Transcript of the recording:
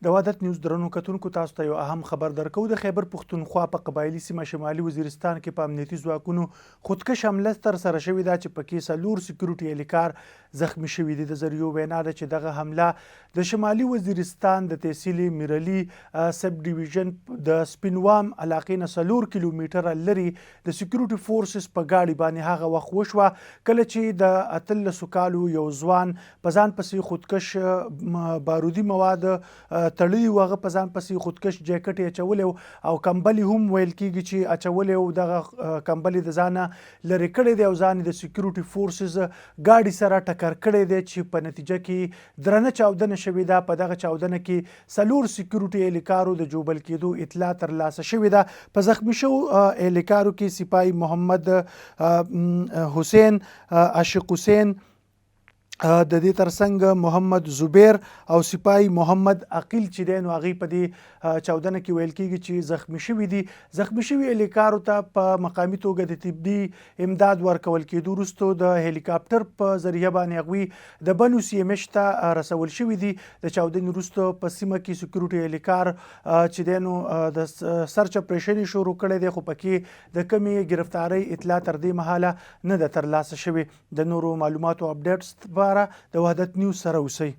د وحدت نیوز درنو کتونکو تاسو ته یو اهم خبر درکو. د خیبر پښتونخوا په قبایلي سیمه شمالي وزیرستان کې په امنیتي ځواکونو خودکش حمله ترسره شوې ده چې پکې 4 سکیورټي اهلکار زخمی شوي دي. د ذریعو وینا ده چې دغه حمله د شمالي وزیرستان د تحصیل میرلي سب ډیویژن د سپینوام علاقې نه 4 کیلومتره لري د سکیورټي فورسز په ګاډي باندې هغه وخت وشوه کله چې د 18 کالو یو ځوان په ځان پسې خودکش بارودي مواد تړلی و. هغه په ځان پسې خودکش جیکټ یې اچولی او کمبل هم ویل کېږي چې اچولی او دغه کمبل د ځانه لرې کړی دی او ځان د سکیورټي فورسز ګاډي سره ټکر کړی دی چې په نتیجه کې درنه چاودنه شوې ده. په دغه چاودنه کې 4 سکیورټي اهلکارو د جوبل کېدو اطلاع ترلاسه شوې ده. په زخمی شو اهلکارو کې سپاهي محمد حسین، عاشق حسین، د دې ترڅنګ محمد زبیر او سپاهي محمد عقیل چې دی نو هغوی په دې چاودنه کې ویل کېږي چې زخمی شوي دي. زخمی شوي اهلکارو ته په مقامي توګه د طبي امداد ورکول کېدو وروسته د هلیکاپټر په ذریعه باندې هغوی د بنو CMH ته رسول شوي دي. د چاودنې وروسته په سیمه کې سکیورټي اهلکار چې دی نو د سرچ اپریشن یې شروع کړی دی خو پکې د کمې ګرفتارۍ اطلاع تر دې مهاله نه ده ترلاسه شوې. د نورو معلوماتو اپډیټس د وحدت نیوز سره اوسئ.